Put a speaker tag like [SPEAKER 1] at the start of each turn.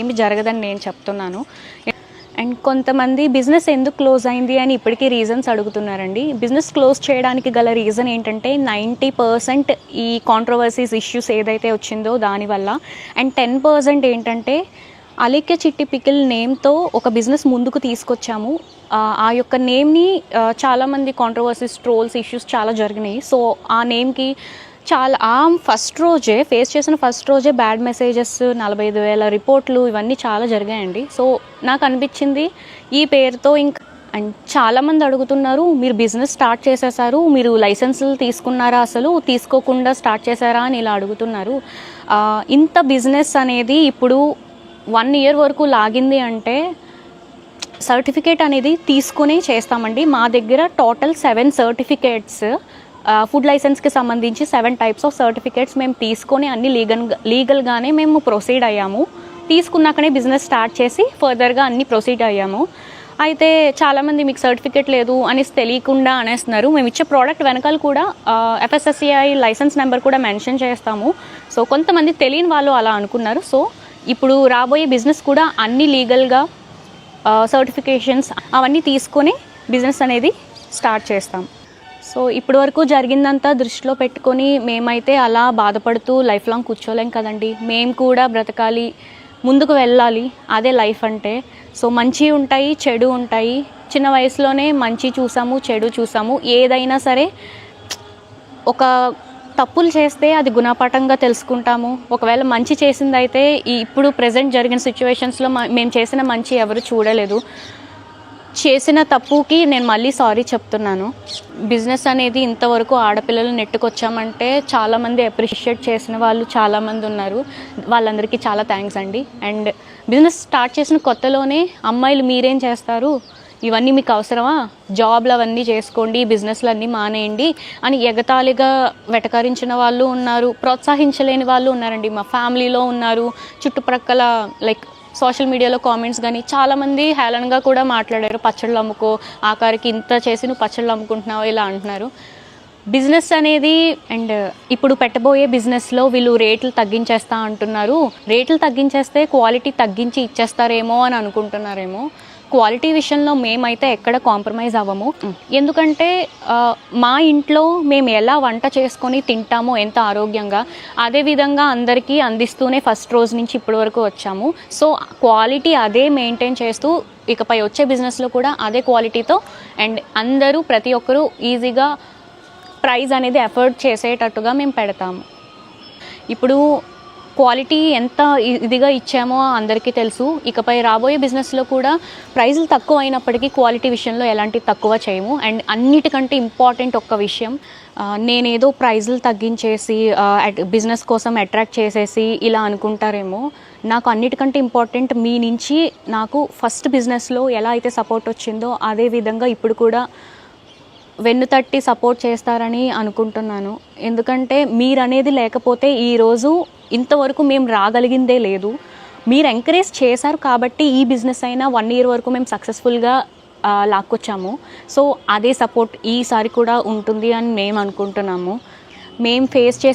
[SPEAKER 1] ఏమి జరగదని నేను చెప్తున్నాను. అండ్ కొంతమంది బిజినెస్ ఎందుకు క్లోజ్ అయింది అని ఇప్పటికీ రీజన్స్ అడుగుతున్నారండి. బిజినెస్ క్లోజ్ చేయడానికి గల రీజన్ ఏంటంటే 90% ఈ కాంట్రవర్సీస్ ఇష్యూస్ ఏదైతే వచ్చిందో దానివల్ల. అండ్ 10% ఏంటంటే అలేఖ్య చిట్టి పికిల్ నేమ్తో ఒక బిజినెస్ ముందుకు తీసుకొచ్చాము. ఆ యొక్క నేమ్ని చాలామంది కాంట్రవర్సీస్, ట్రోల్స్, ఇష్యూస్ చాలా జరిగినాయి. సో ఆ నేమ్కి ఫస్ట్ రోజే ఫేస్ చేసిన ఫస్ట్ రోజే బ్యాడ్ మెసేజెస్, 45,000 రిపోర్ట్లు ఇవన్నీ చాలా జరిగాయండి. సో నాకు అనిపించింది ఈ పేరుతో అండ్ చాలామంది అడుగుతున్నారు, మీరు బిజినెస్ స్టార్ట్ చేసేసారు, మీరు లైసెన్సులు తీసుకున్నారా, అసలు తీసుకోకుండా స్టార్ట్ చేశారా అని ఇలా అడుగుతున్నారు. ఇంత బిజినెస్ అనేది ఇప్పుడు 1 year వరకు లాగింది అంటే సర్టిఫికేట్ అనేది తీసుకుని చేస్తామండి. మా దగ్గర టోటల్ 7 సర్టిఫికేట్స్, ఫుడ్ లైసెన్స్కి సంబంధించి 7 types ఆఫ్ సర్టిఫికేట్స్ మేము తీసుకొని అన్ని లీగల్గానే మేము ప్రొసీడ్ అయ్యాము. తీసుకున్నాకనే బిజినెస్ స్టార్ట్ చేసి ఫర్దర్గా అన్ని ప్రొసీడ్ అయ్యాము. అయితే చాలామంది మీకు సర్టిఫికేట్ లేదు అనేసి తెలియకుండా అనేస్తున్నారు. మేము ఇచ్చే ప్రోడక్ట్ వెనకాల కూడా FSSAI లైసెన్స్ నెంబర్ కూడా మెన్షన్ చేస్తాము. సో కొంతమంది తెలియని వాళ్ళు అలా అనుకున్నారు. సో ఇప్పుడు రాబోయే బిజినెస్ కూడా అన్ని లీగల్గా సర్టిఫికేషన్స్ అవన్నీ తీసుకొని బిజినెస్ అనేది స్టార్ట్ చేస్తాం. సో ఇప్పటి వరకు జరిగిందంతా దృష్టిలో పెట్టుకొని మేమైతే అలా బాధపడుతూ లైఫ్ లాంగ్ కూర్చోలేం కదండి. మేము కూడా బ్రతకాలి, ముందుకు వెళ్ళాలి, అదే లైఫ్ అంటే. సో మంచి ఉంటాయి, చెడు ఉంటాయి. చిన్న వయసులోనే మంచి చూసాము, చెడు చూసాము. ఏదైనా సరే ఒక తప్పులు చేస్తే అది గుణపాఠంగా తెలుసుకుంటాము. ఒకవేళ మంచి చేసిందైతే ఇప్పుడు ప్రజెంట్ జరిగిన సిచ్యువేషన్స్లో మేము చేసిన మంచి ఎవరు చూడలేదు. చేసిన తప్పుకి నేను మళ్ళీ సారీ చెప్తున్నాను. బిజినెస్ అనేది ఇంతవరకు ఆడపిల్లలు నెట్టుకొచ్చామంటే చాలామంది అప్రిషియేట్ చేసిన వాళ్ళు చాలామంది ఉన్నారు. వాళ్ళందరికీ చాలా థ్యాంక్స్ అండి. అండ్ బిజినెస్ స్టార్ట్ చేసిన కొత్తలోనే అమ్మాయిలు మీరేం చేస్తారు, ఇవన్నీ మీకు అవసరమా, జాబ్లు అవన్నీ చేసుకోండి, బిజినెస్లు అన్నీ మానేయండి అని ఎగతాళిగా వెటకరించిన వాళ్ళు ఉన్నారు, ప్రోత్సహించలేని వాళ్ళు ఉన్నారండి. మా ఫ్యామిలీలో ఉన్నారు, చుట్టుప్రక్కల సోషల్ మీడియాలో కామెంట్స్ కానీ చాలామంది హేళనగా కూడా మాట్లాడారు. పచ్చళ్ళు అమ్ముకో, ఆఖరికి ఇంత చేసి నువ్వు పచ్చళ్ళు అమ్ముకుంటున్నావు ఇలా అంటున్నారు. బిజినెస్ అనేది అండ్ ఇప్పుడు పెట్టబోయే బిజినెస్లో వీళ్ళు రేట్లు తగ్గించేస్తా అంటున్నారు. రేట్లు తగ్గించేస్తే క్వాలిటీ తగ్గించి ఇచ్చేస్తారేమో అని అనుకుంటున్నారేమో. క్వాలిటీ విషయంలో మేమైతే ఎక్కడ కాంప్రమైజ్ అవ్వము. ఎందుకంటే మా ఇంట్లో మేము ఎలా వంట చేసుకొని తింటామో ఎంత ఆరోగ్యంగా, అదేవిధంగా అందరికీ అందిస్తూనే ఫస్ట్ రోజు నుంచి ఇప్పటి వరకు వచ్చాము. సో క్వాలిటీ అదే మెయింటైన్ చేస్తూ ఇకపై వచ్చే బిజినెస్లో కూడా అదే క్వాలిటీతో అండ్ అందరూ ప్రతి ఒక్కరూ ఈజీగా ప్రైస్ అనేది ఎఫర్ట్ చేసేటట్టుగా మేము పెడతాము. ఇప్పుడు క్వాలిటీ ఎంత ఇదిగా ఇచ్చామో అందరికీ తెలుసు. ఇకపై రాబోయే బిజినెస్లో కూడా ప్రైజులు తక్కువ అయినప్పటికీ క్వాలిటీ విషయంలో ఎలాంటి తక్కువ చేయము. అండ్ అన్నిటికంటే ఇంపార్టెంట్ ఒక్క విషయం, నేనేదో ప్రైజులు తగ్గించేసి బిజినెస్ కోసం అట్రాక్ట్ చేసేసి ఇలా అనుకుంటారేమో. నాకు అన్నిటికంటే ఇంపార్టెంట్ మీ నుంచి నాకు ఫస్ట్ బిజినెస్లో ఎలా అయితే సపోర్ట్ వచ్చిందో అదే విధంగా ఇప్పుడు కూడా వెన్నుతట్టి సపోర్ట్ చేస్తారని అనుకుంటున్నాను. ఎందుకంటే మీరు అనేది లేకపోతే ఈరోజు ఇంతవరకు మేము రాగలిగిందే లేదు. మీరు ఎంకరేజ్ చేశారు కాబట్టి ఈ బిజినెస్ అయినా 1 year వరకు మేము సక్సెస్ఫుల్గా లాక్కొచ్చాము. సో అదే సపోర్ట్ ఈసారి కూడా ఉంటుంది అని మేము అనుకుంటున్నాము. మేము ఫేస్ చేసే